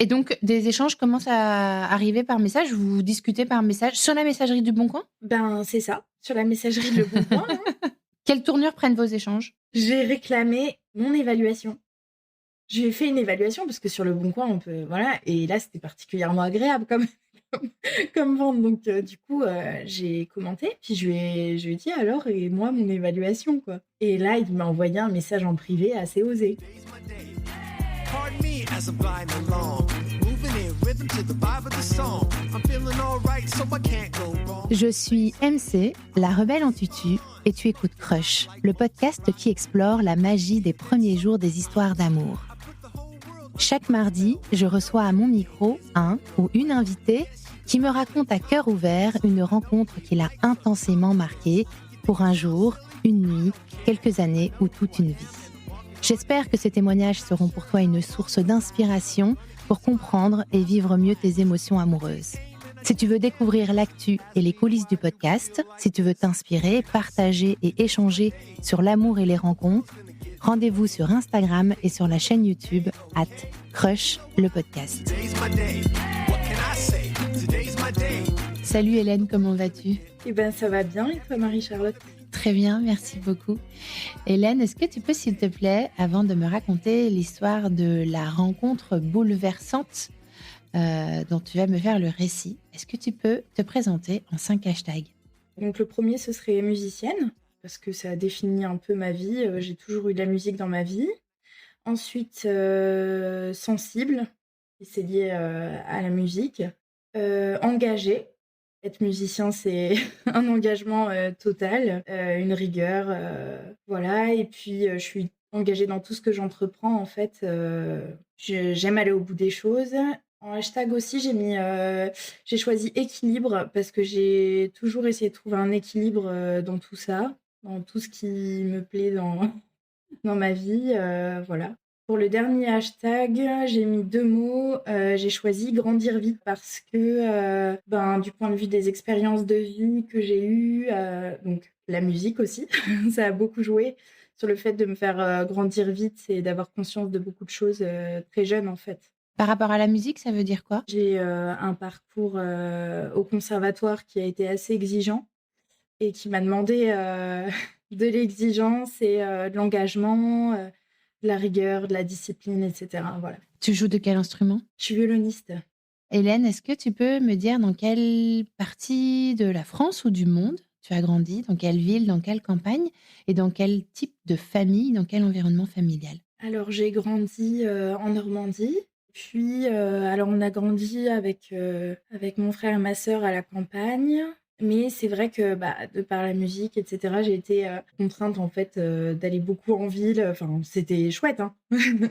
Et donc, des échanges commencent à arriver par message? Vous discutez par message sur la messagerie du Bon Coin? Ben, c'est ça, sur la messagerie Le Bon Coin, là, Quelle tournure prennent vos échanges? j'ai réclamé mon évaluation. J'ai fait une évaluation parce que sur Le Bon Coin, on peut voilà et là, c'était particulièrement agréable comme comme vente donc du coup, j'ai commenté puis je lui ai dit: «Alors et moi, mon évaluation, quoi?» et là, il m'a envoyé un message en privé assez osé. Pardon me as I'm gliding along, moving in rhythm to the vibe of the song. I'm feeling alright, so I can't go wrong. Je suis MC, la rebelle en tutu, et tu écoutes Crush, le podcast qui explore la magie des premiers jours des histoires d'amour. Chaque mardi, je reçois à mon micro un ou une invitée qui me raconte à cœur ouvert une rencontre qui l'a intensément marquée pour un jour, une nuit, quelques années ou toute une vie. J'espère que ces témoignages seront pour toi une source d'inspiration pour comprendre et vivre mieux tes émotions amoureuses. Si tu veux découvrir l'actu et les coulisses du podcast, si tu veux t'inspirer, partager et échanger sur l'amour et les rencontres, rendez-vous sur Instagram et sur la chaîne YouTube @Crush le podcast. Today's my day. What can I say? Today's my day. Salut Hélène, comment vas-tu? Eh ben, ça va bien et toi, Marie-Charlotte? Très bien, merci beaucoup. Hélène, est-ce que tu peux, s'il te plaît, avant de me raconter l'histoire de la rencontre bouleversante dont tu vas me faire le récit, est-ce que tu peux te présenter en 5 hashtags? Donc le premier ce serait musicienne, parce que ça définit un peu ma vie, j'ai toujours eu de la musique dans ma vie. Ensuite, sensible et c'est lié, à la musique. Engagée, être musicien, c'est un engagement, total, une rigueur, voilà et puis, je suis engagée dans tout ce que j'entreprends en fait, j'aime aller au bout des choses. En hashtag aussi, j'ai choisi équilibre parce que j'ai toujours essayé de trouver un équilibre, dans tout ça, dans tout ce qui me plaît dans ma vie, voilà. Pour le dernier hashtag, j'ai mis 2 mots, j'ai choisi «grandir vite» parce que, du point de vue des expériences de vie que j'ai eues, donc la musique aussi, ça a beaucoup joué sur le fait de me faire, grandir vite et d'avoir conscience de beaucoup de choses, très jeune, en fait. Par rapport à la musique, ça veut dire quoi? J'ai, un parcours, au conservatoire qui a été assez exigeant et qui m'a demandé, de l'exigence et de l'engagement, de la rigueur, de la discipline et cetera, voilà. Tu joues de quel instrument? Je suis violoniste. Hélène, est-ce que tu peux me dire dans quelle partie de la France ou du monde tu as grandi? Dans quelle ville, dans quelle campagne? Et dans quel type de famille, dans quel environnement familial? Alors j'ai grandi, en Normandie, puis, alors on a grandi avec mon frère et ma sœur à la campagne, mais c'est vrai que, de par la musique et cetera, j'ai été, contrainte en fait, d'aller beaucoup en ville, enfin c'était chouette, hein,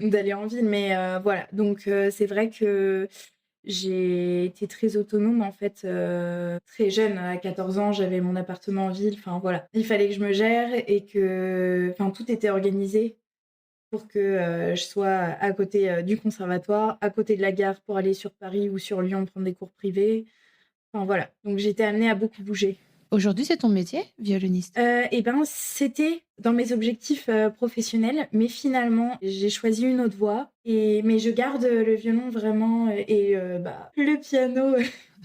d'aller en ville, mais, voilà donc, c'est vrai que j'ai été très autonome en fait, très jeune. À 14 ans, j'avais mon appartement en ville, enfin voilà. Il fallait que je me gère et que enfin tout était organisé pour que, je sois à côté, du conservatoire, à côté de la gare pour aller sur Paris ou sur Lyon prendre des cours privés. Enfin voilà, donc j'étais amenée à beaucoup bouger. Aujourd'hui, c'est ton métier, violoniste? Et ben, c'était dans mes objectifs, professionnels, mais finalement, j'ai choisi une autre voie mais je garde, le violon vraiment, le piano.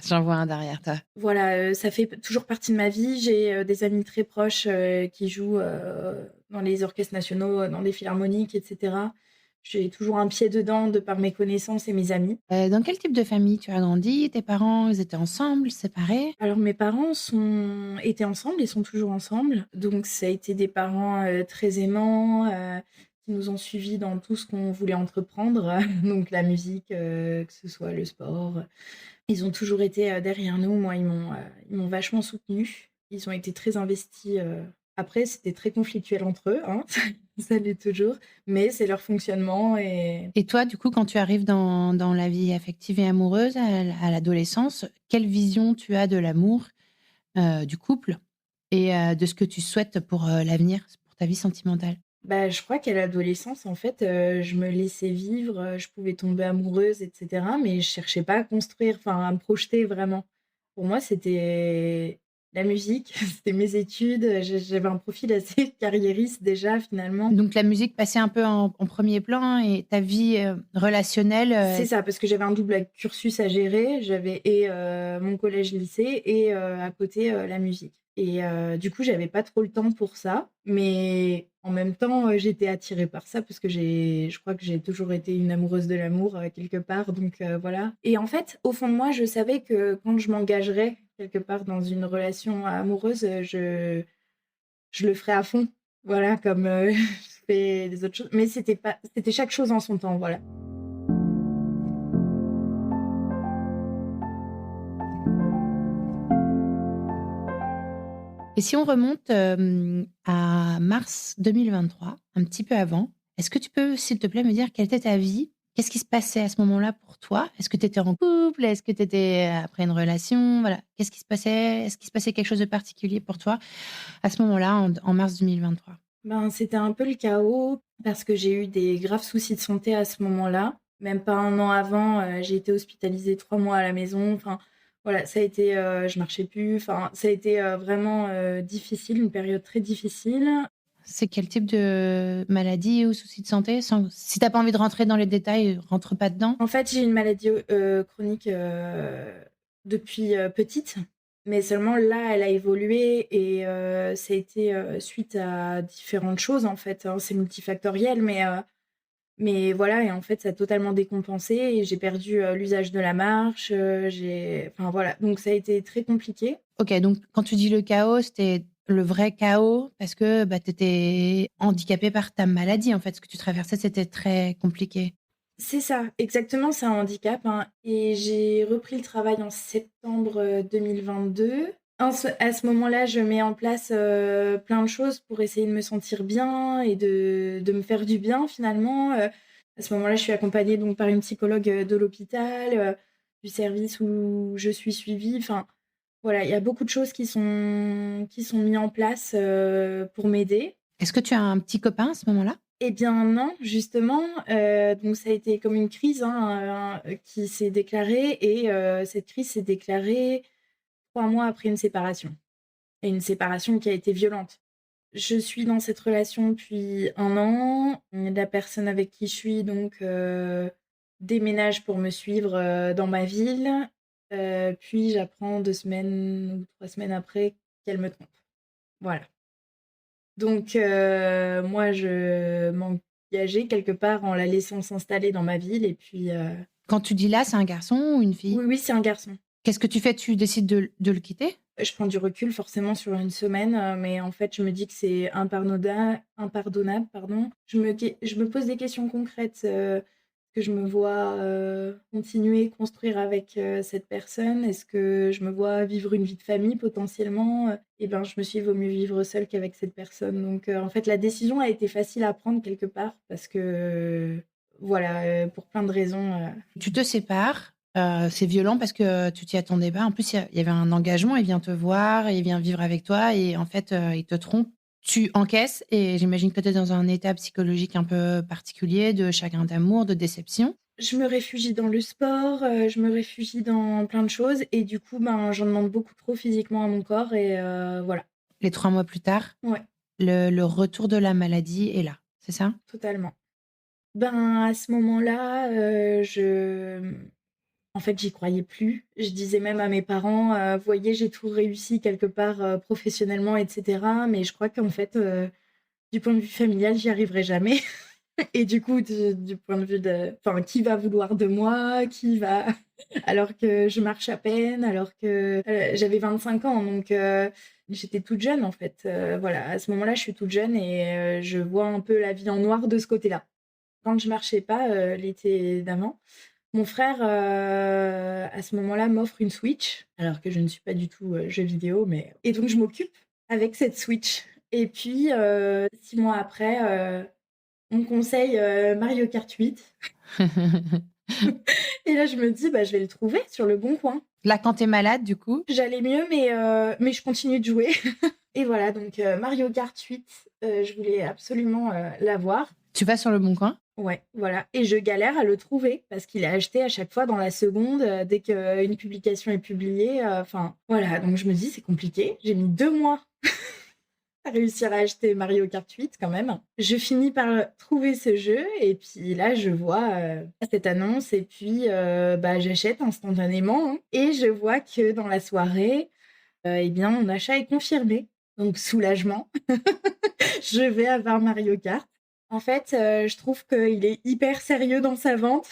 J'en vois un derrière toi. Voilà, ça fait toujours partie de ma vie. J'ai, des amis très proches, qui jouent, dans les orchestres nationaux, dans des philharmoniques et cetera. J'ai toujours un pied dedans de par mes connaissances et mes amis. Dans quel type de famille tu as grandi? Tes parents, ils étaient ensemble, séparés? Alors mes parents étaient ensemble et sont toujours ensemble, donc ça a été des parents, très aimants, qui nous ont suivis dans tout ce qu'on voulait entreprendre, donc la musique, que ce soit le sport. Ils ont toujours été, derrière nous. Moi, ils m'ont vachement soutenue. Ils ont été très investis, après c'était très conflictuel entre eux, hein, ça l'est toujours, mais c'est leur fonctionnement et Et toi, du coup, quand tu arrives dans la vie affective et amoureuse, à l'adolescence, quelle vision tu as de l'amour, du couple et de ce que tu souhaites pour, l'avenir, pour ta vie sentimentale? je crois qu'à l'adolescence, en fait, je me laissais vivre, je pouvais tomber amoureuse et cetera, mais je cherchais pas à construire, enfin à me projeter vraiment. Pour moi, c'était la musique, c'était mes études. J'avais un profil assez carriériste déjà, finalement. Donc la musique passait un peu en premier plan et ta vie relationnelle. C'est ça, parce que j'avais un double cursus à gérer. J'avais mon collège-lycée et à côté la musique. Et du coup, j'avais pas trop le temps pour ça. Mais en même temps, j'étais attirée par ça parce que je crois que j'ai toujours été une amoureuse de l'amour quelque part. Donc voilà. Et en fait, au fond de moi, je savais que quand je m'engagerais quelque part dans une relation amoureuse, je le ferais à fond. Voilà, comme je fais des autres choses. Mais c'était chaque chose en son temps, voilà. Et si on remonte à mars 2023, un petit peu avant, est-ce que tu peux, s'il te plaît, me dire quelle était ta vie? Qu'est-ce qui se passait à ce moment-là pour toi? Est-ce que tu étais en couple? Est-ce que tu étais après une relation? Voilà. Qu'est-ce qui se passait? Est-ce qu'il se passait quelque chose de particulier pour toi à ce moment-là, en mars 2023? Ben, c'était un peu le chaos parce que j'ai eu des graves soucis de santé à ce moment-là. Même pas un an avant, j'ai été hospitalisée 3 mois à la maison. Enfin, voilà, ça a été, je marchais plus. Enfin, ça a été vraiment difficile, une période très difficile. C'est quel type de maladie ou souci de santé? Si t'as pas envie de rentrer dans les détails, rentre pas dedans. En fait, j'ai une maladie chronique depuis petite, mais seulement là, elle a évolué et ça a été suite à différentes choses en fait, hein. C'est multifactoriel, mais voilà, et en fait, ça a totalement décompensé et j'ai perdu l'usage de la marche. Enfin voilà, donc ça a été très compliqué. Ok, donc quand tu dis le chaos, c'était le vrai chaos parce que tu étais handicapée par ta maladie en fait. Ce que tu traversais, c'était très compliqué. C'est ça, exactement, c'est un handicap, hein. Et j'ai repris le travail en septembre 2022. À ce moment-là, je mets en place plein de choses pour essayer de me sentir bien et de me faire du bien finalement. À ce moment-là, je suis accompagnée donc par une psychologue de l'hôpital, du service où je suis suivie. Enfin, voilà, il y a beaucoup de choses qui sont mises en place pour m'aider. Est-ce que tu as un petit copain à ce moment-là? Eh bien non, justement, donc ça a été comme une crise, hein, qui s'est déclarée et cette crise s'est déclarée 3 mois après une séparation et une séparation qui a été violente. Je suis dans cette relation depuis 1 an. La personne avec qui je suis donc déménage pour me suivre, dans ma ville, puis j'apprends 2 semaines ou 3 semaines après qu'elle me trompe. Voilà. Donc moi, je m'engageais quelque part en la laissant s'installer dans ma ville et puis Quand tu dis là, c'est un garçon ou une fille? oui, c'est un garçon. Qu'est-ce que tu fais? Tu décides de le quitter? Je prends du recul forcément sur une semaine, mais en fait, je me dis que c'est impardonnable, pardon. Je me pose des questions concrètes, est-ce que je me vois, continuer, construire avec, cette personne? Est-ce que je me vois vivre une vie de famille potentiellement? Et ben, je me suis dit: «Vaut mieux vivre seule qu'avec cette personne». Donc, en fait, la décision a été facile à prendre quelque part parce que, voilà, pour plein de raisons. Tu te sépares. C'est violent parce que tu t'y attendais pas. En plus, il y avait un engagement. Il vient te voir, il vient vivre avec toi et en fait, il te trompe. Tu encaisses et j'imagine que tu es dans un état psychologique un peu particulier de chagrin d'amour, de déception. Je me réfugie dans le sport, je me réfugie dans plein de choses et du coup, ben, j'en demande beaucoup trop physiquement à mon corps et voilà. Les 3 mois plus tard, Ouais, le retour de la maladie est là, c'est ça? totalement. Ben, à ce moment-là, en fait, j'y croyais plus. Je disais même à mes parents, «Voyez, j'ai tout réussi quelque part, professionnellement et cetera, mais je crois qu'en fait, du point de vue familial, j'y arriverai jamais». Et du coup, du point de vue enfin, qui va vouloir de moi? Qui va alors que je marche à peine, alors que, j'avais 25 ans, donc j'étais toute jeune, en fait, voilà. À ce moment-là, je suis toute jeune et je vois un peu la vie en noir de ce côté-là. Quand je marchais pas, l'été d'avant, mon frère, à ce moment-là, m'offre une Switch, alors que je ne suis pas du tout, jeux vidéo, mais et donc je m'occupe avec cette Switch et puis, 6 mois après, on me conseille, Mario Kart 8. Et là, je me dis, je vais le trouver sur le Bon Coin. Là, quand t'es malade, du coup? J'allais mieux, mais je continue de jouer. Et voilà, donc Mario Kart 8, je voulais absolument l'avoir. Tu vas sur le Bon Coin? Ouais, voilà. Et je galère à le trouver parce qu'il est acheté à chaque fois dans la seconde dès qu'une publication est publiée. Enfin, voilà. Donc je me dis, c'est compliqué. J'ai mis 2 mois à réussir à acheter Mario Kart 8 quand même. Je finis par trouver ce jeu et puis là, je vois cette annonce et puis j'achète instantanément. Hein. Et je vois que dans la soirée, eh bien, mon achat est confirmé. Donc, soulagement. Je vais avoir Mario Kart. En fait, je trouve qu'il est hyper sérieux dans sa vente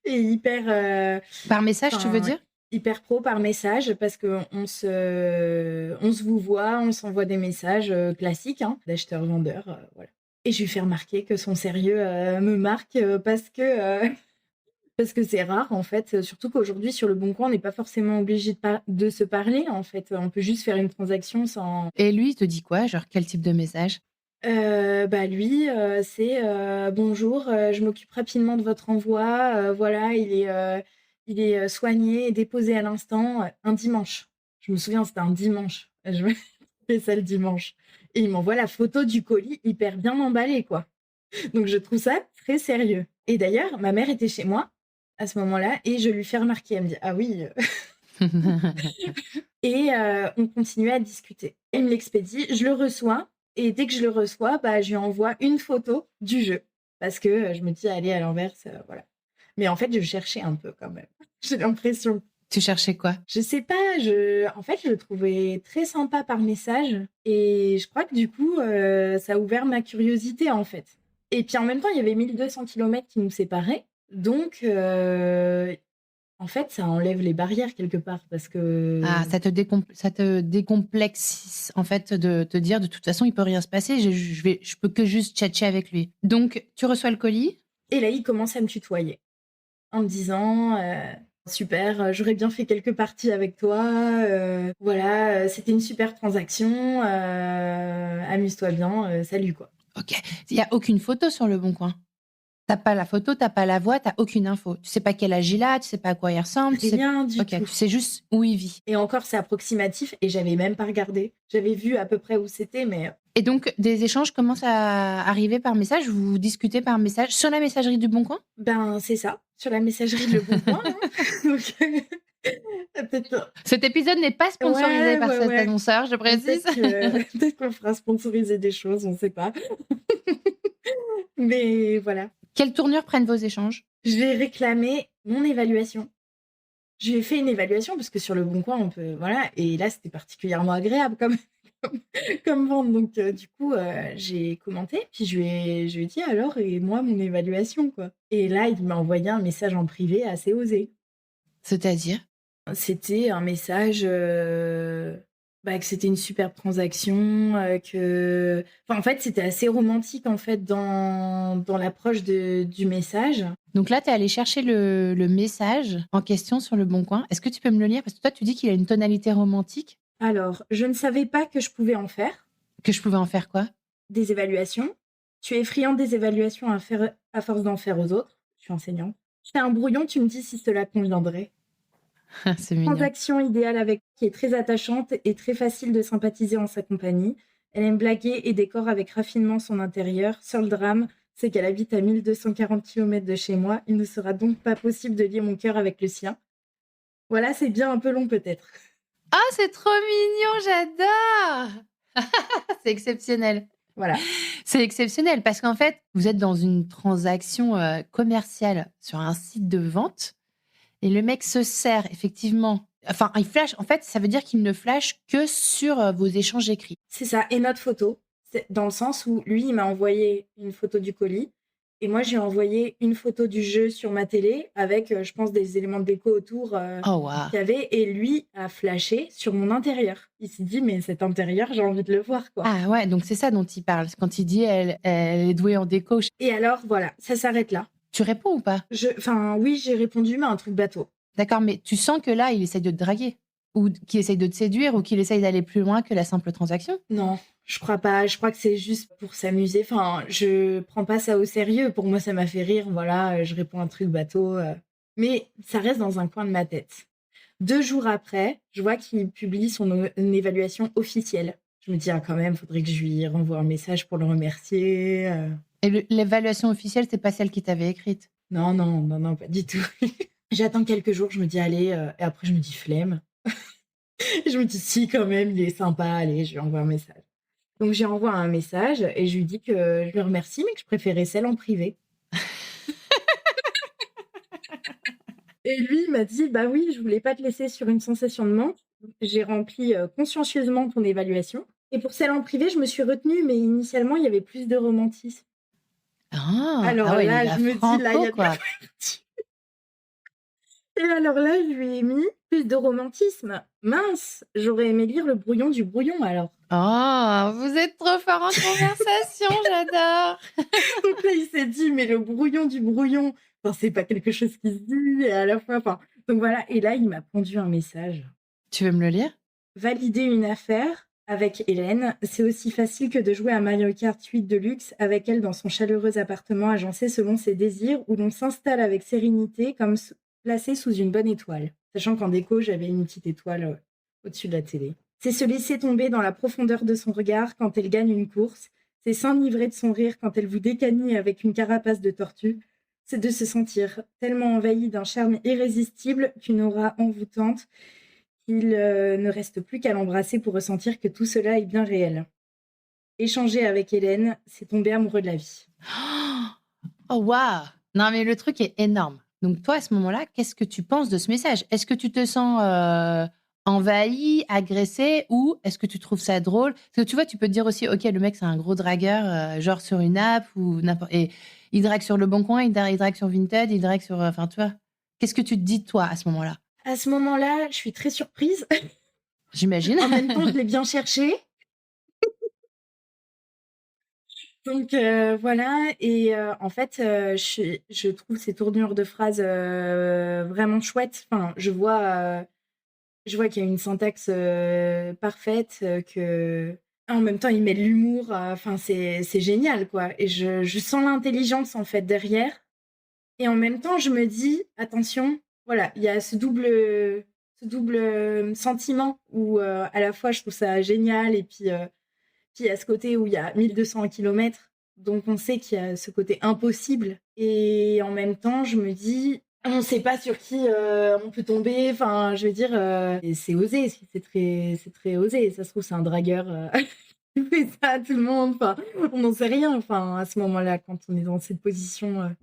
et hyper... Par message, tu veux dire? Hyper pro par message parce qu'on se vous voit, on s'envoie des messages classiques d'acheteur-vendeur. Voilà. Et je lui fais remarquer que son sérieux me marque parce que c'est rare, en fait. Surtout qu'aujourd'hui, sur le Bon Coin, on n'est pas forcément obligé de se parler, en fait. On peut juste faire une transaction sans... Et lui, il te dit quoi? Genre, quel type de message? Lui, c'est bonjour, je m'occupe rapidement de votre envoi. Voilà, il est soigné et déposé à l'instant un dimanche. Je me souviens, c'était un dimanche. Je me fais ça le dimanche. Et il m'envoie la photo du colis hyper bien emballé, quoi. Donc, je trouve ça très sérieux. Et d'ailleurs, ma mère était chez moi à ce moment-là et je lui fais remarquer. Elle me dit « Ah oui !» Et on continuait à discuter. Elle me l'expédie, je le reçois. Et dès que je le reçois, je lui envoie une photo du jeu. Parce que je me dis, allez, à l'inverse, voilà. Mais en fait, je cherchais un peu quand même. J'ai l'impression. Tu cherchais quoi? Je sais pas. En fait, je le trouvais très sympa par message. Et je crois que du coup, ça a ouvert ma curiosité, en fait. Et puis en même temps, il y avait 1200 km qui nous séparaient. Donc, en fait, ça enlève les barrières quelque part parce que... Ah, ça te décomplexe, en fait, de te dire, de toute façon, il peut rien se passer, je peux que juste tchatcher avec lui. Donc, tu reçois le colis? Et là, il commence à me tutoyer en me disant... super, j'aurais bien fait quelques parties avec toi. Voilà, c'était une super transaction. Amuse-toi bien. Salut, quoi. Ok. Il n'y a aucune photo sur le Bon Coin? T'as pas la photo, t'as pas la voix, t'as aucune info. Tu sais pas quel âge il a, tu sais pas à quoi il ressemble. Rien du tout. Tu sais juste où il vit. Et encore, c'est approximatif et j'avais même pas regardé. J'avais vu à peu près où c'était, mais... Et donc, des échanges commencent à arriver par message? Vous discutez par message sur la messagerie du Bon Coin? C'est ça, sur la messagerie du Bon Coin. Donc... Cet épisode n'est pas sponsorisé par cet annonceur, je précise. Peut-être qu'on fera sponsoriser des choses, on ne sait pas. Mais voilà. Quelle tournure prennent vos échanges? Je vais réclamer mon évaluation. Je lui ai fait une évaluation parce que sur le Bon Coin, on peut... Voilà. Et là, c'était particulièrement agréable comme vente. Donc, du coup, j'ai commenté. Puis, je lui ai dit alors, et moi, mon évaluation, quoi. Et là, il m'a envoyé un message en privé assez osé. C'est-à-dire? C'était un message... que c'était une super transaction, que... Enfin, en fait, c'était assez romantique, en fait, dans l'approche du message. Donc là, tu es allé chercher le message en question sur le Bon Coin. Est-ce que tu peux me le lire? Parce que toi, tu dis qu'il a une tonalité romantique. Alors, je ne savais pas que je pouvais en faire. Que je pouvais en faire quoi? Des évaluations. Tu es friand des évaluations à force d'en faire aux autres. Je suis enseignante. Je fais un brouillon, tu me dis si cela conviendrait. C'est mignon. Transaction idéale avec qui est très attachante et très facile de sympathiser en sa compagnie. Elle aime blaguer et décore avec raffinement son intérieur. Seul drame, c'est qu'elle habite à 1240 km de chez moi. Il ne sera donc pas possible de lier mon cœur avec le sien. Voilà, c'est bien un peu long peut-être. Ah, c'est trop mignon, j'adore. C'est exceptionnel. Voilà. C'est exceptionnel parce qu'en fait, vous êtes dans une transaction commerciale sur un site de vente. Et le mec se sert effectivement... Enfin, il flash. En fait, ça veut dire qu'il ne flash que sur vos échanges écrits. C'est ça. Et notre photo, c'est dans le sens où lui, il m'a envoyé une photo du colis. Et moi, j'ai envoyé une photo du jeu sur ma télé avec, je pense, des éléments de déco autour qu'il y avait. Et lui a flashé sur mon intérieur. Il s'est dit, mais cet intérieur, j'ai envie de le voir, quoi. Ah ouais, donc c'est ça dont il parle. Quand il dit, elle est douée en déco. Et alors, voilà, ça s'arrête là. Tu réponds ou pas? Oui, j'ai répondu, mais un truc bateau. D'accord, mais tu sens que là, il essaye de te draguer? Ou qu'il essaye de te séduire? Ou qu'il essaye d'aller plus loin que la simple transaction? Non, je crois pas. Je crois que c'est juste pour s'amuser. Enfin, je prends pas ça au sérieux. Pour moi, ça m'a fait rire. Voilà, je réponds un truc bateau. Mais ça reste dans un coin de ma tête. 2 jours après, je vois qu'il publie son évaluation officielle. Je me dis, ah, quand même, faudrait que je lui renvoie un message pour le remercier. Et l'évaluation officielle, c'est pas celle qui t'avait écrite? Non, non, non, non, pas du tout. J'attends quelques jours, je me dis, allez, et après, je me dis, flemme. Je me dis, si, quand même, il est sympa, allez, je lui envoie un message. Donc, j'ai envoie un message et je lui dis que je le remercie, mais que je préférais celle en privé. Et lui, il m'a dit, bah oui, je voulais pas te laisser sur une sensation de manque. J'ai rempli consciencieusement ton évaluation. Et pour celle en privé, je me suis retenue, mais initialement, il y avait plus de romantisme. Alors ouais, là, il a je me dis, là, il y a de quoi. la partie. Et alors là, je lui ai mis plus de romantisme. Mince, j'aurais aimé lire le brouillon du brouillon alors. Oh, vous êtes trop fort en conversation, j'adore. Donc là, il s'est dit, mais le brouillon du brouillon, enfin, c'est pas quelque chose qui se dit, et à la fois, enfin, donc voilà. Et là, il m'a pondu un message. Tu veux me le lire? Valider une affaire avec Hélène, c'est aussi facile que de jouer à Mario Kart 8 Deluxe avec elle dans son chaleureux appartement agencé selon ses désirs, où l'on s'installe avec sérénité, comme placé sous une bonne étoile. Sachant qu'en déco, j'avais une petite étoile au-dessus de la télé. C'est se laisser tomber dans la profondeur de son regard quand elle gagne une course. C'est s'enivrer de son rire quand elle vous décanille avec une carapace de tortue. C'est de se sentir tellement envahi d'un charme irrésistible, qu'une aura envoûtante, qu'il ne reste plus qu'à l'embrasser pour ressentir que tout cela est bien réel. Échanger avec Hélène, c'est tomber amoureux de la vie. Oh, waouh! Non, mais le truc est énorme. Donc, toi, à ce moment-là, qu'est-ce que tu penses de ce message? Est-ce que tu te sens envahi, agressé, ou est-ce que tu trouves ça drôle? Parce que tu vois, tu peux te dire aussi, ok, le mec, c'est un gros dragueur, genre sur une app, ou n'importe. Et il drague sur Le Bon Coin, il drague sur Vinted, il drague sur. Enfin, tu vois. Qu'est-ce que tu te dis, toi, à ce moment-là? À ce moment-là, je suis très surprise. J'imagine. En même temps, je l'ai bien cherché. Donc voilà, et en fait, je trouve ces tournures de phrases vraiment chouettes. Enfin, je vois qu'il y a une syntaxe parfaite, que en même temps, il met de l'humour. Enfin, c'est génial, quoi. Et je sens l'intelligence, en fait, derrière. Et en même temps, je me dis, attention, voilà, il y a ce double sentiment où à la fois, je trouve ça génial, et puis il y a ce côté où il y a 1200 kilomètres, donc on sait qu'il y a ce côté impossible. Et en même temps, je me dis, on ne sait pas sur qui on peut tomber. Enfin, je veux dire, c'est osé, c'est très osé. Ça se trouve, c'est un dragueur qui fait ça à tout le monde. Enfin, on n'en sait rien. Enfin, à ce moment-là, quand on est dans cette position.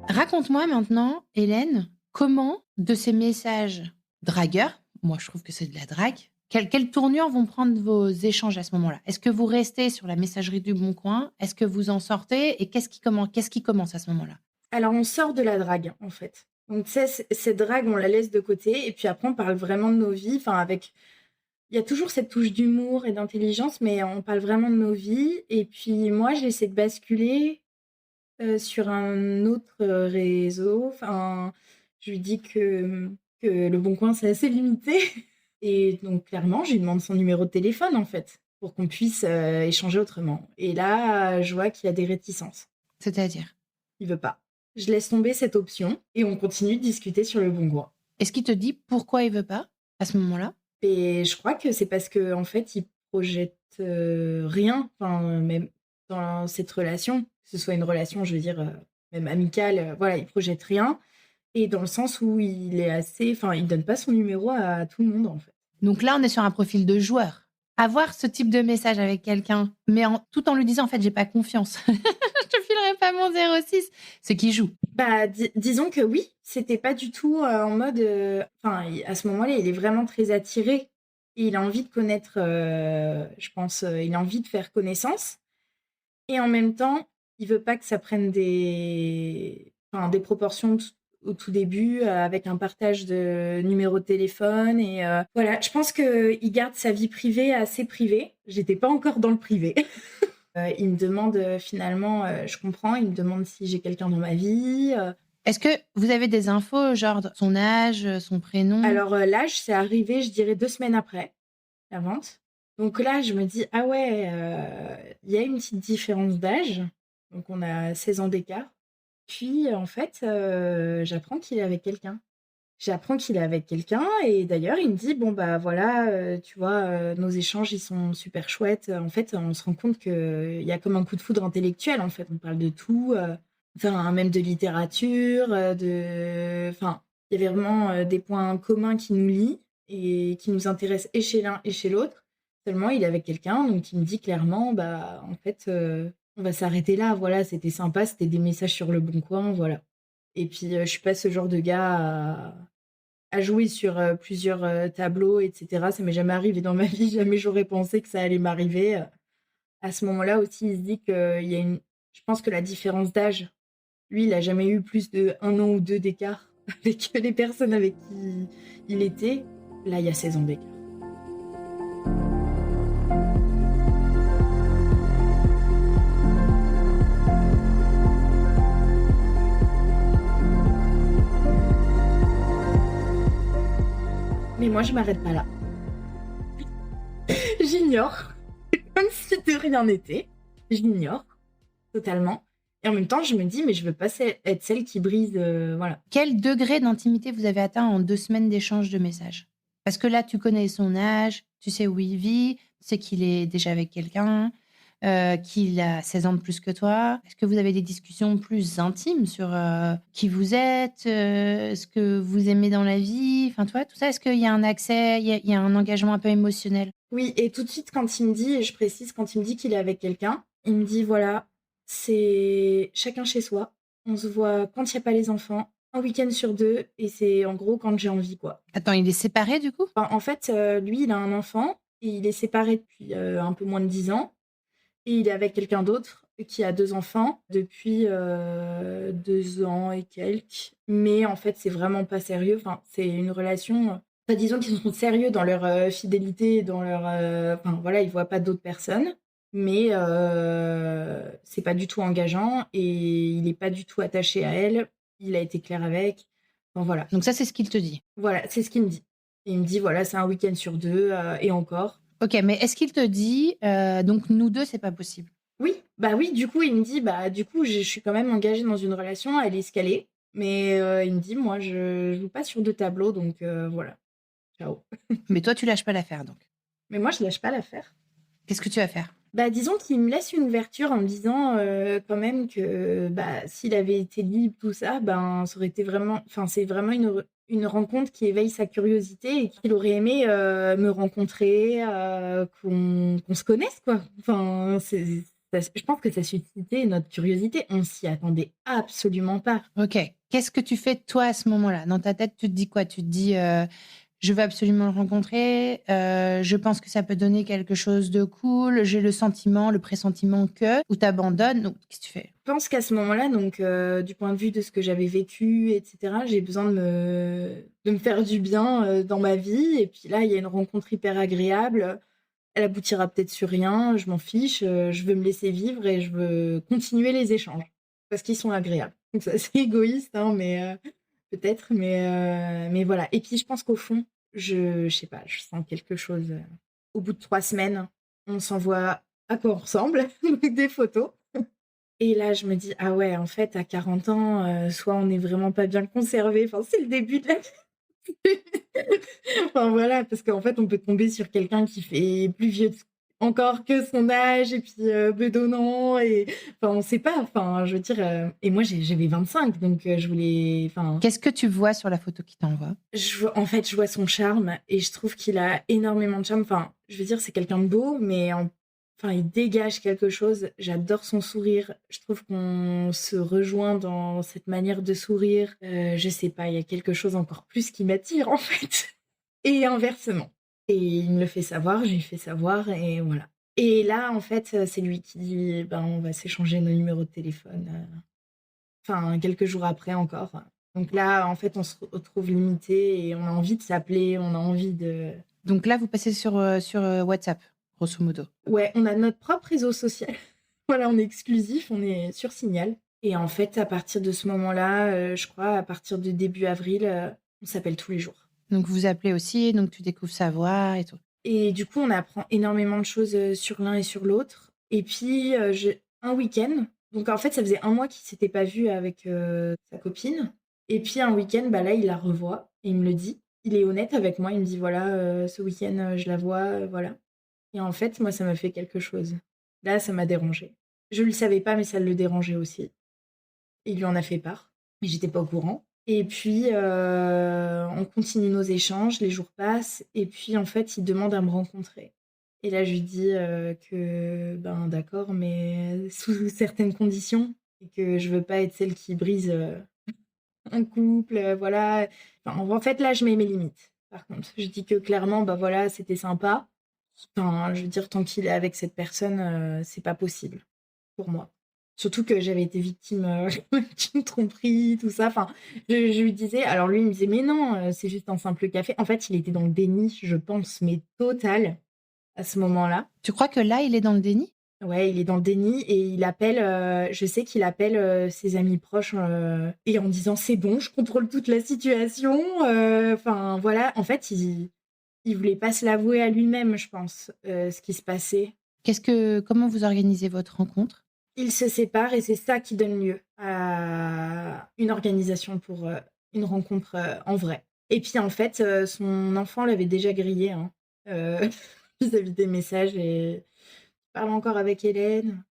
Raconte-moi maintenant, Hélène, comment de ces messages dragueurs, moi je trouve que c'est de la drague, quelle tournure vont prendre vos échanges à ce moment-là? Est-ce que vous restez sur la messagerie du Bon Coin? Est-ce que vous en sortez? Et qu'est-ce qui commence à ce moment-là? Alors, on sort de la drague, en fait. Donc, cette drague, on la laisse de côté. Et puis après, on parle vraiment de nos vies. Enfin, avec... Il y a toujours cette touche d'humour et d'intelligence, mais on parle vraiment de nos vies. Et puis, moi, j'essaie de basculer sur un autre réseau. Enfin, je lui dis que Le Bon Coin, c'est assez limité. Et donc, clairement, je lui demande son numéro de téléphone, en fait, pour qu'on puisse échanger autrement. Et là, je vois qu'il y a des réticences. C'est-à-dire? Il veut pas. Je laisse tomber cette option et on continue de discuter sur Le Bon Coin. Est-ce qu'il te dit pourquoi il veut pas à ce moment-là? Et je crois que c'est parce que en fait, il projette rien, enfin, même dans cette relation, que ce soit une relation, je veux dire, même amicale, voilà, il projette rien. Et dans le sens où il est assez, enfin, il donne pas son numéro à tout le monde, en fait. Donc là, on est sur un profil de joueur. Avoir ce type de message avec quelqu'un, mais tout en lui disant, en fait, j'ai pas confiance. Je te filerai pas mon 06. Ce qui joue. Bah, disons que oui, c'était pas du tout en mode... Enfin, à ce moment-là, il est vraiment très attiré. Et il a envie de connaître, je pense, il a envie de faire connaissance. Et en même temps, il veut pas que ça prenne des proportions au tout début, avec un partage de numéro de téléphone. Et voilà, je pense qu'il garde sa vie privée assez privée. J'étais pas encore dans le privé. Il me demande finalement, je comprends, il me demande si j'ai quelqu'un dans ma vie. Est-ce que vous avez des infos, genre son âge, son prénom? Alors l'âge, c'est arrivé, je dirais 2 semaines après la vente. Donc là, je me dis: «Ah ouais, il y a une petite différence d'âge». Donc on a 16 ans d'écart. Puis en fait, j'apprends qu'il est avec quelqu'un. J'apprends qu'il est avec quelqu'un et d'ailleurs, il me dit: «Bon, bah, voilà, tu vois, nos échanges, ils sont super chouettes». En fait, on se rend compte qu'il y a comme un coup de foudre intellectuel, en fait. On parle de tout, enfin, même de littérature, enfin, il y avait vraiment, des points communs qui nous lient et qui nous intéressent et chez l'un et chez l'autre. Seulement, il est avec quelqu'un, donc il me dit clairement: «Bah, en fait, on va s'arrêter là. Voilà, c'était sympa, c'était des messages sur Le Bon Coin, voilà». Et puis, je suis pas ce genre de gars à jouer sur, plusieurs, tableaux et cetera. Ça m'est jamais arrivé dans ma vie, jamais j'aurais pensé que ça allait m'arriver. À ce moment-là aussi, il se dit qu'il y a une je pense que la différence d'âge, lui, il a jamais eu plus de 1 an ou 2 d'écart avec les personnes avec qui il était. Là, il y a 16 ans d'écart. Mais moi, je m'arrête pas là. J'ignore, comme si de rien n'était. J'ignore totalement et en même temps, je me dis: «Mais je veux pas être celle qui brise», voilà. Quel degré d'intimité vous avez atteint en 2 semaines d'échange de messages? Parce que là, tu connais son âge, tu sais où il vit, tu sais qu'il est déjà avec quelqu'un, qu'il a 16 ans de plus que toi. Est-ce que vous avez des discussions plus intimes sur, qui vous êtes, ce que vous aimez dans la vie? Enfin, tu vois, tout ça, est-ce qu'il y a un accès, il y a un engagement un peu émotionnel? Oui et tout de suite quand il me dit et je précise, quand il me dit qu'il est avec quelqu'un, il me dit: «Voilà, c'est chacun chez soi. On se voit quand il y a pas les enfants, un week-end sur 2 et c'est en gros quand j'ai envie, quoi». Attends, il est séparé du coup? Enfin, en fait, lui, il a un enfant et il est séparé depuis, un peu moins de 10 ans et il est avec quelqu'un d'autre qui a 2 enfants depuis, 2 ans et quelques. Mais en fait, c'est vraiment pas sérieux. Enfin, c'est une relation, enfin, disons qu'ils sont sérieux dans leur, fidélité, dans leur, enfin, voilà, ils voient pas d'autres personnes. Mais, c'est pas du tout engageant et il est pas du tout attaché à elle. Il a été clair avec. Enfin, voilà. Donc ça, c'est ce qu'il te dit? Voilà, c'est ce qu'il me dit. Il me dit: «Voilà, c'est un week-end sur 2 et encore». OK, mais est-ce qu'il te dit, donc nous 2, c'est pas possible? Oui, bah, oui, du coup, il me dit: «Bah, du coup, je suis quand même engagée dans une relation, elle est ce qu'elle est». Mais, il me dit: «Moi, je joue pas sur 2 tableaux, donc voilà, ciao». Mais toi, tu lâches pas l'affaire donc? Mais moi, je lâche pas l'affaire. Qu'est-ce que tu vas faire? Bah, disons qu'il me laisse une ouverture en me disant, quand même que, bah, s'il avait été libre, tout ça, ben, ça aurait été vraiment enfin, c'est vraiment une rencontre qui éveille sa curiosité et qu'il aurait aimé, me rencontrer, qu'on se connaisse, quoi. Enfin, je pense que ça suscitait notre curiosité. On s'y attendait absolument pas. OK. Qu'est-ce que tu fais toi à ce moment-là? Dans ta tête, tu te dis quoi? Tu te dis, «Je veux absolument le rencontrer, je pense que ça peut donner quelque chose de cool, j'ai le sentiment, le pressentiment que» ou tu abandonnes? Donc qu'est-ce que tu fais? Je pense qu'à ce moment-là, donc du point de vue de ce que j'avais vécu et cetera, j'ai besoin de me faire du bien, dans ma vie et puis là, il y a une rencontre hyper agréable. Elle aboutira peut-être sur rien, je m'en fiche, je veux me laisser vivre et je veux continuer les échanges parce qu'ils sont agréables. Donc c'est assez égoïste, hein, mais peut-être, mais voilà et puis je pense qu'au fond, je sais pas, je sens quelque chose, au bout de 3 semaines, on s'envoie à quoi on ressemble, donc des photos et là je me dis: «Ah ouais, en fait, à 40 ans, soit on est vraiment pas bien conservé», enfin, c'est le début de la enfin voilà, parce qu'en fait, on peut tomber sur quelqu'un qui fait plus vieux encore que son âge et puis, bedonnant et enfin, on sait pas, enfin, je veux dire, et moi j'avais 25 donc je voulais enfin, Qu'est-ce que tu vois sur la photo qu'il t'envoie? en fait, je vois son charme et je trouve qu'il a énormément de charme. Enfin, je veux dire, c'est quelqu'un de beau, mais enfin, il dégage quelque chose. J'adore son sourire. Je trouve qu'on se rejoint dans cette manière de sourire. Je sais pas, il y a quelque chose encore plus qui m'attire, en fait. Et inversement. Et il me le fait savoir, je lui fais savoir et voilà. Et là, en fait, c'est lui qui dit: «Ben, on va s'échanger nos numéros de téléphone», enfin, quelques jours après encore. Donc là, en fait, on se retrouve limité et on a envie de s'appeler, on a envie de Donc là, vous passez sur WhatsApp, grosso modo? ouais, on a notre propre réseau social. Voilà, on est exclusif, on est sur Signal et en fait, à partir de ce moment-là, je crois à partir de début avril, on s'appelle tous les jours. Donc vous vous appelez aussi, donc tu découvres sa voix et tout? Et du coup, on apprend énormément de choses sur l'un et sur l'autre. Et puis, un week-end, donc en fait, ça faisait 1 mois qu'il s'était pas vu avec sa copine. Et puis un week-end, bah là, il la revoit et il me le dit. Il est honnête avec moi, il me dit voilà, ce week-end, je la vois, voilà. Et en fait, moi, ça m'a fait quelque chose. Là, ça m'a dérangée. Je le savais pas, mais ça le dérangeait aussi. Il lui en a fait part, mais j'étais pas au courant. Et puis, on continue nos échanges, les jours passent, et puis en fait, il demande à me rencontrer. Et là, je lui dis que, ben d'accord, mais sous certaines conditions, et que je veux pas être celle qui brise un couple, voilà. Enfin, en fait, là, je mets mes limites. Par contre, je dis que clairement, bah voilà, c'était sympa. Enfin, je veux dire, tant qu'il est avec cette personne, c'est pas possible pour moi. Surtout que j'avais été victime d'une tromperie, tout ça. Enfin, je lui disais, alors lui, il me disait, mais non, c'est juste un simple café. En fait, il était dans le déni, je pense, mais total, à ce moment-là. Tu crois que là, il est dans le déni? Ouais, il est dans le déni et il appelle, je sais qu'il appelle ses amis proches et en disant, c'est bon, je contrôle toute la situation. Enfin, voilà, en fait, il voulait pas se l'avouer à lui-même, je pense, ce qui se passait. Comment vous organisez votre rencontre? Ils se séparent et c'est ça qui donne lieu à une organisation pour une rencontre en vrai. Et puis en fait, son enfant l'avait déjà grillé hein, vis-à-vis des messages et il parle encore avec Hélène.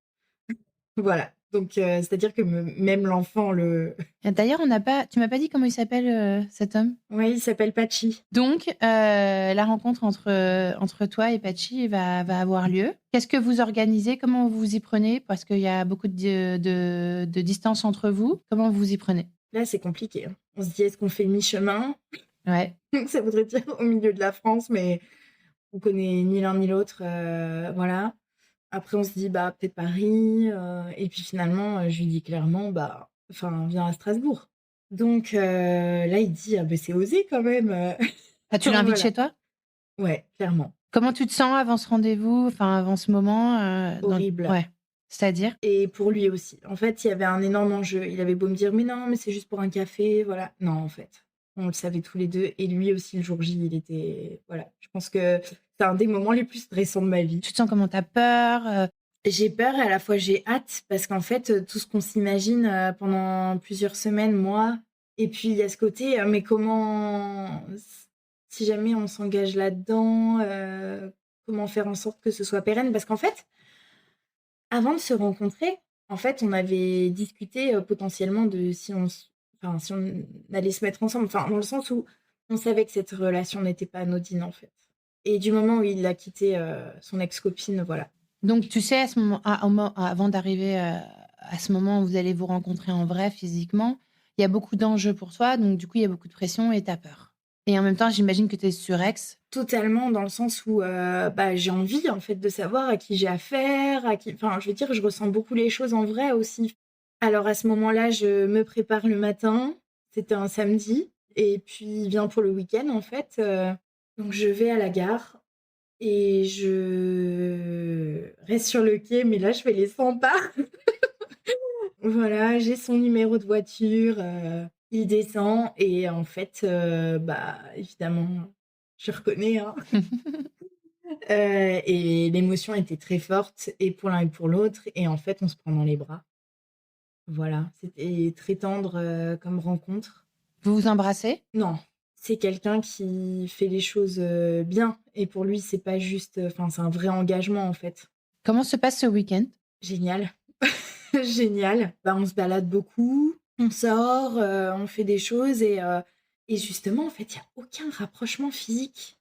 Voilà. Donc c'est-à-dire que même l'enfant le. D'ailleurs, tu m'as pas dit comment il s'appelle cet homme? Oui, il s'appelle Pachi. Donc, la rencontre entre toi et Pachi va avoir lieu. Qu'est-ce que vous organisez? Comment vous vous y prenez? Parce qu'il y a beaucoup de distance entre vous. Comment vous vous y prenez? Là, c'est compliqué. Hein. On se dit, est-ce qu'on fait mi-chemin? Ouais. Ça voudrait dire au milieu de la France, mais on connaît ni l'un ni l'autre. Voilà. Après, on se dit, bah, peut-être Paris. Et puis finalement, je lui dis clairement, bah, enfin, viens à Strasbourg. Donc là, il dit, ah, bah, c'est osé quand même. Ah, tu l'invites Voilà. chez toi? Ouais, clairement. Comment tu te sens avant ce rendez-vous, enfin avant ce moment Horrible. Ouais. C'est-à-dire? Et pour lui aussi. En fait, il y avait un énorme enjeu. Il avait beau me dire, mais non, mais c'est juste pour un café. Voilà. Non, en fait. On le savait tous les deux. Et lui aussi, le jour J, il était. Voilà. Je pense que c'est un des moments les plus stressants de ma vie. Tu te sens comment? T'as peur? J'ai peur et à la fois j'ai hâte parce qu'en fait, tout ce qu'on s'imagine pendant plusieurs semaines, mois, et puis il y a ce côté, mais comment, si jamais on s'engage là-dedans, comment faire en sorte que ce soit pérenne? Parce qu'en fait, avant de se rencontrer, en fait, on avait discuté potentiellement de enfin, si on allait se mettre ensemble, enfin, dans le sens où on savait que cette relation n'était pas anodine en fait. Et du moment où il a quitté son ex-copine, voilà. Donc, tu sais, à ce moment, avant d'arriver à ce moment où vous allez vous rencontrer en vrai, physiquement, il y a beaucoup d'enjeux pour toi. Donc, du coup, il y a beaucoup de pression et tu as peur. Et en même temps, j'imagine que tu es surex. Totalement, dans le sens où bah, j'ai envie, en fait, de savoir à qui j'ai affaire, Enfin, je veux dire, je ressens beaucoup les choses en vrai aussi. Alors, à ce moment-là, je me prépare le matin. C'était un samedi. Et puis, il vient pour le week-end, en fait. Donc, je vais à la gare. Et je reste sur le quai, mais là, je fais les 100 pas. Voilà, j'ai son numéro de voiture, il descend et en fait, bah, évidemment, je reconnais, hein. Et l'émotion était très forte et pour l'un et pour l'autre et en fait, on se prend dans les bras. Voilà, c'était très tendre, comme rencontre. Vous vous embrassez? Non, c'est quelqu'un qui fait les choses, bien et pour lui, c'est pas juste, enfin, c'est un vrai engagement, en fait. Comment se passe ce week-end? Génial. Génial. Bah, on se balade beaucoup, on sort, on fait des choses et justement, en fait, il y a aucun rapprochement physique.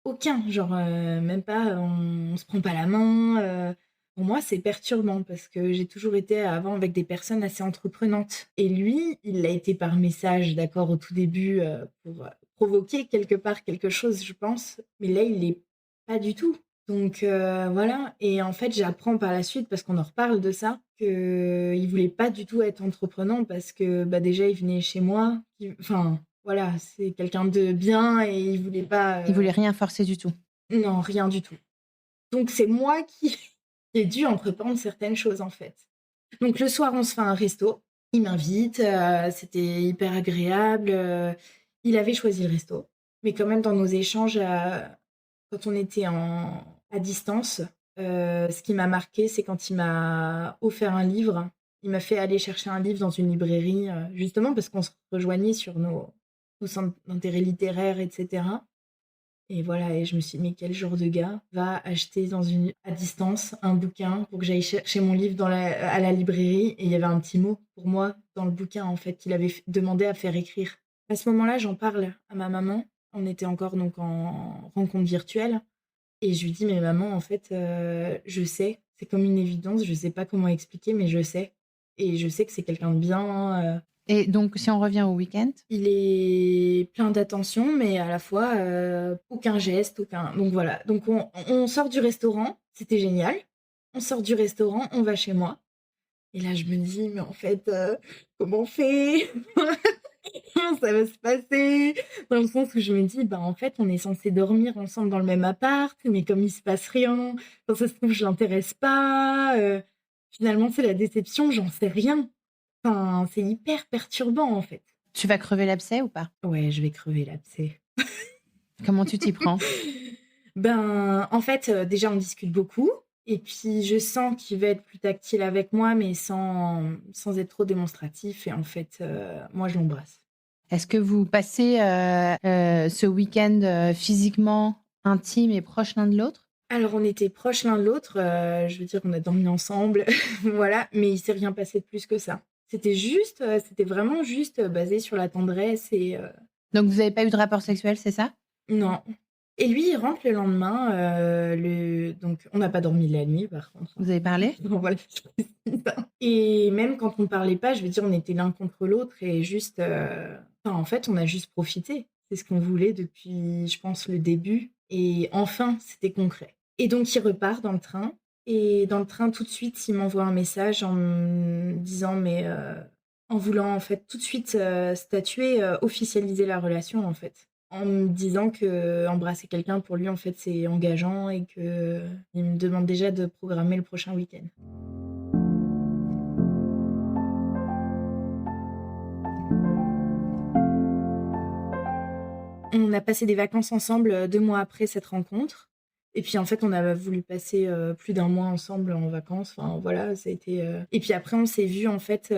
Aucun. Genre, même pas, on se prend pas la main, pour moi, c'est perturbant parce que j'ai toujours été avant avec des personnes assez entreprenantes et lui, il l'a été par message, d'accord, au tout début, pour, provoquer quelque part quelque chose, je pense, mais là, il l'est pas du tout. Donc voilà et en fait, j'apprends par la suite parce qu'on en reparle de ça, qu'il voulait pas du tout être entreprenant parce que, bah, déjà, il venait chez moi, enfin, voilà, c'est quelqu'un de bien et il voulait pas, Il voulait rien forcer du tout. non, rien du tout. Donc c'est moi qui ai dû entreprendre certaines choses, en fait. Donc le soir, on se fait un resto. Il m'invite, c'était hyper agréable, il avait choisi le resto. Mais quand même dans nos échanges, quand on était à distance, ce qui m'a marqué, c'est quand il m'a offert un livre. Il m'a fait aller chercher un livre dans une librairie, justement parce qu'on se rejoignait sur nos centres d'intérêt littéraire, etc. Et voilà, et je me suis dit, mais quel genre de gars va acheter à distance un bouquin pour que j'aille chercher mon livre à la librairie, et il y avait un petit mot pour moi dans le bouquin, en fait, qu'il avait demandé à faire écrire. À ce moment-là, j'en parle à ma maman. On était encore donc en rencontre virtuelle. Et je lui dis, mais maman, en fait, je sais, c'est comme une évidence, je sais pas comment expliquer, mais je sais. Et je sais que c'est quelqu'un de bien. Et donc, si on revient au week-end, Il est plein d'attention, mais à la fois, aucun geste, aucun. Donc voilà. Donc on sort du restaurant, c'était génial. On sort du restaurant, on va chez moi. Et là, je me dis, mais en fait, comment on fait? Comment ça va se passer? Dans le sens où je me dis, bah en fait, on est censé dormir ensemble dans le même appart, mais comme il se passe rien, quand ça se trouve, je l'intéresse pas. Finalement, c'est la déception, j'en sais rien. Enfin, c'est hyper perturbant, en fait. tu vas crever l'abcès ou pas? Ouais, je vais crever l'abcès. Comment tu t'y prends? Ben, en fait, déjà, on discute beaucoup. Et puis, je sens qu'il va être plus tactile avec moi, mais sans être trop démonstratif. Et en fait, moi, je l'embrasse. Est-ce que vous passez ce week-end physiquement intime et proche l'un de l'autre? Alors, on était proches l'un de l'autre. Je veux dire, on a dormi ensemble. Voilà. Mais il s'est rien passé de plus que ça. C'était vraiment juste basé sur la tendresse et Donc, vous n'avez pas eu de rapport sexuel, c'est ça? non. Et lui, il rentre le lendemain. Donc, on n'a pas dormi la nuit, par contre. Vous avez parlé? Bon, voilà, je précise, hein. Et même quand on parlait pas, je veux dire, on était l'un contre l'autre et juste. Enfin, en fait, on a juste profité. C'est ce qu'on voulait depuis, je pense, le début. Et enfin, c'était concret. Et donc, il repart dans le train. Et dans le train, tout de suite, il m'envoie un message en me disant, mais en voulant, en fait, tout de suite statuer, officialiser la relation, en fait. En me disant que embrasser quelqu'un, pour lui, en fait, c'est engageant et que il me demande déjà de programmer le prochain week-end. On a passé des vacances ensemble 2 mois après cette rencontre. Et puis en fait, on a voulu passer plus d'1 mois ensemble en vacances. Enfin voilà, ça a été. Et puis après, on s'est vus en fait.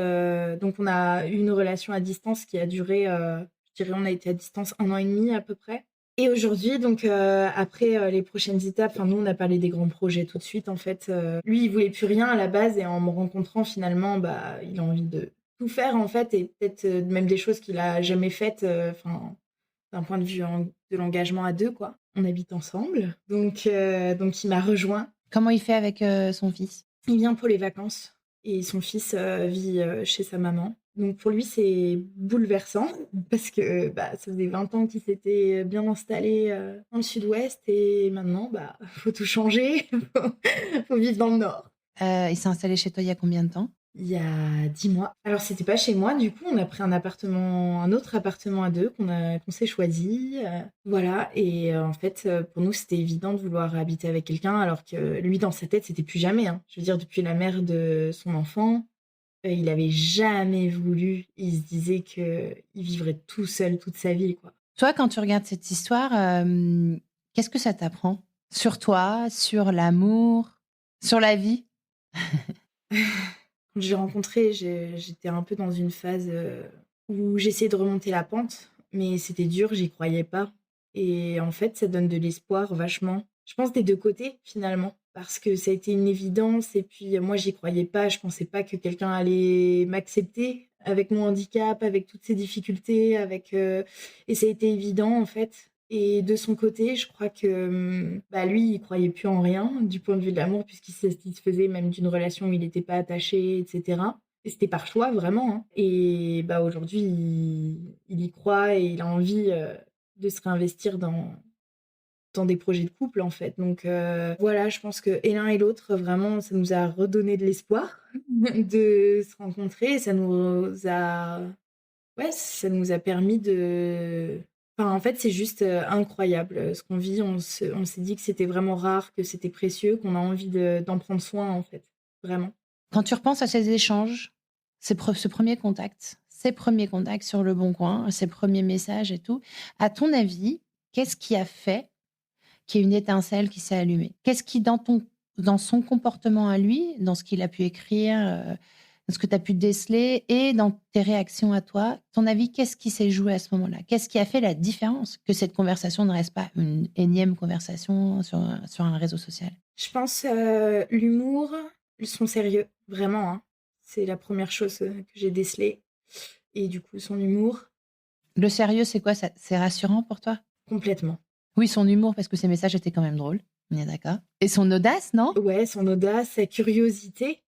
Donc on a eu une relation à distance qui a duré, je dirais, on a été à distance 1 an et demi à peu près. Et aujourd'hui, donc après les prochaines étapes, enfin nous on a parlé des grands projets tout de suite en fait. Lui, il voulait plus rien à la base et en me rencontrant finalement, bah il a envie de tout faire en fait et peut-être même des choses qu'il a jamais faites. Enfin d'un point de vue de l'engagement à deux, quoi. On habite ensemble, donc il m'a rejoint. Comment il fait avec son fils? Il vient pour les vacances et son fils vit chez sa maman. Donc pour lui, c'est bouleversant parce que bah, ça faisait 20 ans qu'il s'était bien installé dans le sud-ouest et maintenant, bah, faut tout changer, faut vivre dans le nord. Il s'est installé chez toi il y a combien de temps? Il y a 10 mois. Alors, c'était pas chez moi, du coup, on a pris un autre appartement à deux qu'on s'est choisi. Voilà, et en fait, pour nous, c'était évident de vouloir habiter avec quelqu'un, alors que lui, dans sa tête, c'était plus jamais, hein. Je veux dire, depuis la mère de son enfant, il avait jamais voulu. Il se disait qu'il vivrait tout seul toute sa vie, quoi. Toi, quand tu regardes cette histoire, qu'est-ce que ça t'apprend? Sur toi, sur l'amour, sur la vie? Quand je l'ai rencontré, j'étais un peu dans une phase où j'essayais de remonter la pente, mais c'était dur, j'y croyais pas. Et en fait, ça donne de l'espoir vachement. Je pense des deux côtés, finalement, parce que ça a été une évidence. Et puis, moi, j'y croyais pas. Je pensais pas que quelqu'un allait m'accepter avec mon handicap, avec toutes ces difficultés, et ça a été évident, en fait. Et de son côté, je crois que bah, lui, il croyait plus en rien du point de vue de l'amour, puisqu'il se satisfaisait même d'une relation où il n'était pas attaché, etc. Et c'était par choix, vraiment, hein. Et bah, aujourd'hui, il y croit et il a envie de se réinvestir dans des projets de couple, en fait. Donc voilà, je pense que et l'un et l'autre, vraiment, ça nous a redonné de l'espoir de se rencontrer. Ça nous a permis de. Enfin, en fait, c'est juste incroyable ce qu'on vit. On s'est dit que c'était vraiment rare, que c'était précieux, qu'on a envie d'en prendre soin, en fait. Vraiment. Quand tu repenses à ces échanges, ce premier contact, ces premiers contacts sur Le Bon Coin, ces premiers messages et tout, à ton avis, qu'est-ce qui a fait qu'il y ait une étincelle qui s'est allumée. Qu'est-ce qui, dans son comportement à lui, dans ce qu'il a pu écrire, dans ce que tu as pu déceler et dans tes réactions à toi, ton avis, qu'est-ce qui s'est joué à ce moment-là? Qu'est-ce qui a fait la différence que cette conversation ne reste pas une énième conversation sur un réseau social? Je pense l'humour, son sérieux, vraiment. Hein. C'est la première chose que j'ai décelée. Et du coup, son humour, Le sérieux, c'est quoi? C'est rassurant pour toi? complètement. Oui, son humour, parce que ses messages étaient quand même drôles. On est d'accord. Et son audace, non? Ouais, son audace, sa curiosité,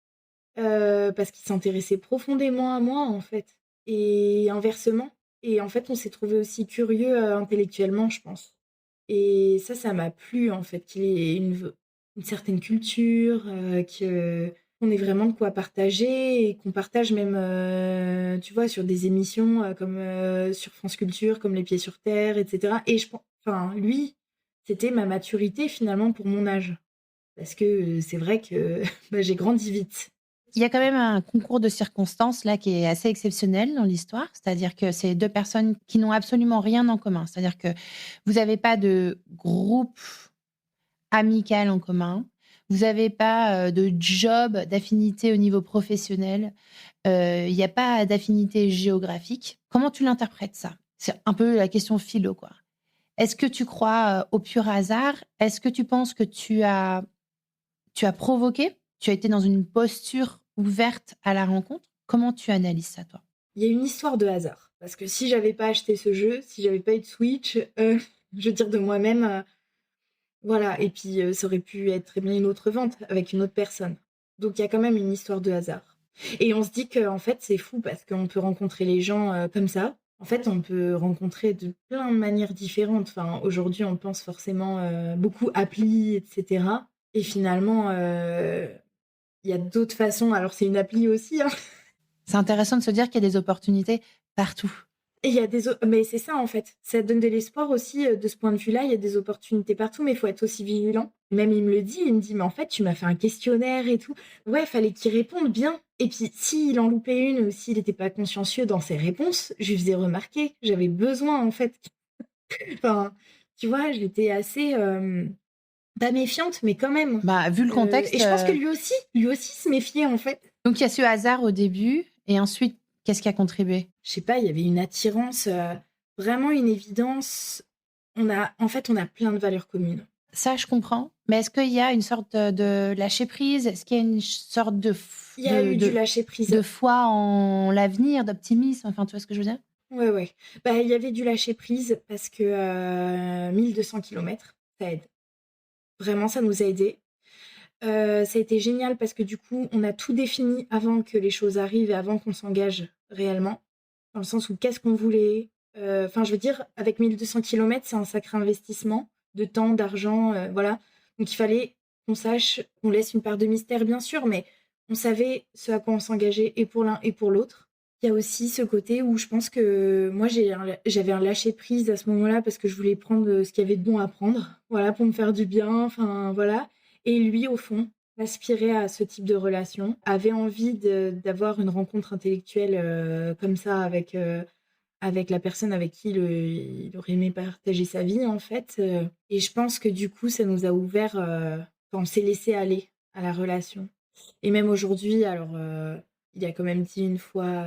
parce qu'il s'intéressait profondément à moi, en fait. Et inversement. Et en fait, on s'est trouvé aussi curieux intellectuellement, je pense. Et ça m'a plu, en fait, qu'il ait une certaine culture, qu'on ait vraiment de quoi partager et qu'on partage même, tu vois, sur des émissions comme sur France Culture, comme Les Pieds sur Terre, etc. Et je pense, enfin, lui, c'était ma maturité finalement pour mon âge. Parce que c'est vrai que bah, j'ai grandi vite. Il y a quand même un concours de circonstances là qui est assez exceptionnel dans l'histoire. C'est-à-dire que c'est deux personnes qui n'ont absolument rien en commun. C'est-à-dire que vous n'avez pas de groupe amical en commun. Vous n'avez pas de job, d'affinité au niveau professionnel. Il n'y a pas d'affinité géographique. Comment tu l'interprètes ça? C'est un peu la question philo, quoi. Est-ce que tu crois au pur hasard? Est-ce que tu penses que tu as provoqué? Tu as été dans une posture ouverte à la rencontre? Comment tu analyses ça, toi? Il y a une histoire de hasard. Parce que si j'avais pas acheté ce jeu, si j'avais pas eu de Switch, je veux dire de moi-même, voilà. Et puis ça aurait pu être très bien une autre vente avec une autre personne. Donc il y a quand même une histoire de hasard. Et on se dit que en fait c'est fou parce qu'on peut rencontrer les gens comme ça. En fait, on peut rencontrer de plein de manières différentes. Enfin, aujourd'hui, on pense forcément beaucoup appli, etc. Et finalement, il y a d'autres façons. Alors, c'est une appli aussi, hein. C'est intéressant de se dire qu'il y a des opportunités partout. Et il y a mais c'est ça, en fait. Ça donne de l'espoir aussi de ce point de vue-là. Il y a des opportunités partout, mais il faut être aussi vigilant. Même il me le dit, il me dit, mais en fait, tu m'as fait un questionnaire et tout. Ouais, fallait qu'il réponde bien. Et puis, s'il en loupait une ou s'il n'était pas consciencieux dans ses réponses, je lui faisais remarquer. J'avais besoin, en fait. Enfin, tu vois, j'étais assez... pas méfiante, mais quand même. Bah, vu le contexte. Et je pense que lui aussi se méfiait, en fait. Donc, il y a ce hasard au début, et ensuite, qu'est-ce qui a contribué? Je sais pas, il y avait une attirance, vraiment une évidence. En fait, on a plein de valeurs communes. Ça, je comprends. Mais est-ce qu'il y a une sorte de lâcher prise? Est-ce qu'il y a une sorte Il y a eu du lâcher prise. de foi en l'avenir, d'optimisme? Enfin, tu vois ce que je veux dire? Ouais. Bah, il y avait du lâcher prise parce que 1200 km, ça aide. Vraiment, ça nous a aidés. Ça a été génial parce que du coup, on a tout défini avant que les choses arrivent et avant qu'on s'engage réellement. Dans le sens où qu'est-ce qu'on voulait. Enfin, je veux dire, avec 1200 km, c'est un sacré investissement de temps, d'argent, voilà. Donc il fallait qu'on sache, qu'on laisse une part de mystère, bien sûr, mais on savait ce à quoi on s'engageait et pour l'un et pour l'autre. Il y a aussi ce côté où je pense que moi, j'avais un lâcher-prise à ce moment-là parce que je voulais prendre ce qu'il y avait de bon à prendre, voilà, pour me faire du bien, enfin, voilà. Et lui, au fond, aspirait à ce type de relation, avait envie d'avoir une rencontre intellectuelle comme ça avec la personne avec qui il aurait aimé partager sa vie, en fait. Et je pense que du coup, ça nous a ouvert, on s'est laissé aller à la relation. Et même aujourd'hui, alors, il a quand même dit une fois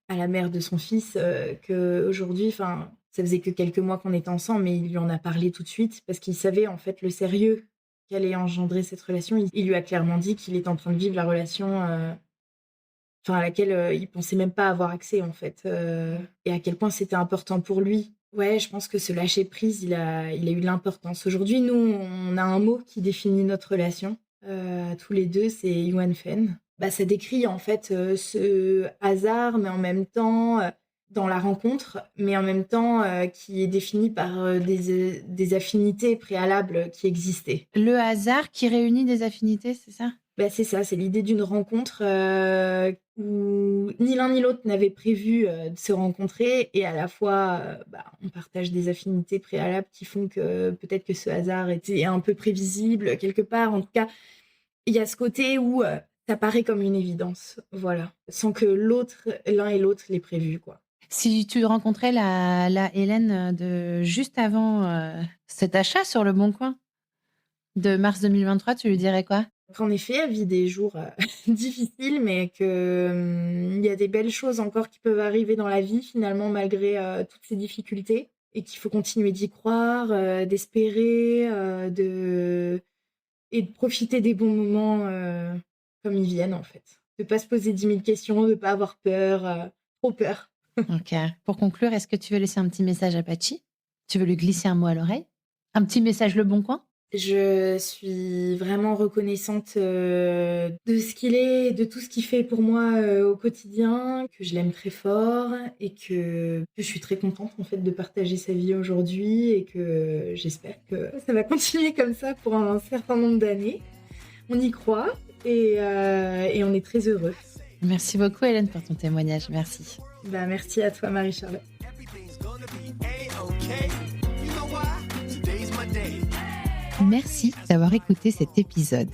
à la mère de son fils qu'aujourd'hui, enfin, ça faisait que quelques mois qu'on était ensemble, mais il lui en a parlé tout de suite parce qu'il savait en fait le sérieux qu'allait engendrer cette relation. Il lui a clairement dit qu'il était en train de vivre la relation à laquelle il pensait même pas avoir accès en fait, et à quel point c'était important pour lui. Ouais, je pense que ce lâcher prise, il a eu de l'importance. Aujourd'hui, nous, on a un mot qui définit notre relation, tous les deux, c'est Yuan Fen. Bah, ça décrit en fait ce hasard, mais en même temps dans la rencontre, mais en même temps qui est défini par des affinités préalables qui existaient. Le hasard qui réunit des affinités, c'est ça? Bah, c'est ça, c'est l'idée d'une rencontre où ni l'un ni l'autre n'avait prévu de se rencontrer et à la fois on partage des affinités préalables qui font que peut-être que ce hasard était un peu prévisible quelque part. En tout cas, il y a ce côté où ça paraît comme une évidence, voilà, sans que l'un et l'autre l'aient prévu, quoi. Si tu rencontrais la Hélène de juste avant cet achat sur Le Bon Coin, De mars 2023, tu lui dirais quoi? En effet, elle vit des jours difficiles, mais qu'il y a des belles choses encore qui peuvent arriver dans la vie finalement malgré toutes ces difficultés et qu'il faut continuer d'y croire, d'espérer, et de profiter des bons moments comme ils viennent en fait. De pas se poser 10 000 questions, de pas avoir peur, trop peur. Ok. Pour conclure, est-ce que tu veux laisser un petit message à Patchy? Tu veux lui glisser un mot à l'oreille? Un petit message Le Bon Coin? Je suis vraiment reconnaissante de ce qu'il est et de tout ce qu'il fait pour moi au quotidien, que je l'aime très fort et que je suis très contente en fait de partager sa vie aujourd'hui et que j'espère que ça va continuer comme ça pour un certain nombre d'années. On y croit et on est très heureux. Merci beaucoup Hélène pour ton témoignage, merci. Merci à toi Marie-Charlotte. Everything's gonna be A-okay. You know why? Today's my day. Merci d'avoir écouté cet épisode.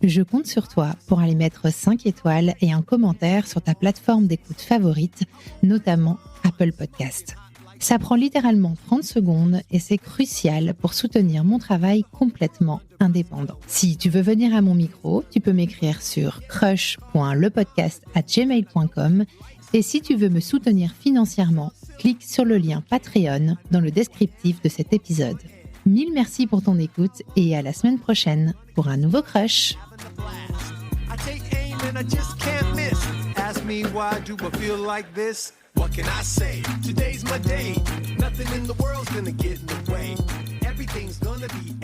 Je compte sur toi pour aller mettre 5 étoiles et un commentaire sur ta plateforme d'écoute favorite, notamment Apple Podcast. Ça prend littéralement 30 secondes et c'est crucial pour soutenir mon travail complètement indépendant. Si tu veux venir à mon micro, tu peux m'écrire sur crush.lepodcast@gmail.com et si tu veux me soutenir financièrement, clique sur le lien Patreon dans le descriptif de cet épisode. Mille merci pour ton écoute et à la semaine prochaine pour un nouveau Crush. I take aim and I just can't miss. Ask me why do I feel like this? What can I say? Today's my day. Nothing in the world's gonna get in the way. Everything's gonna be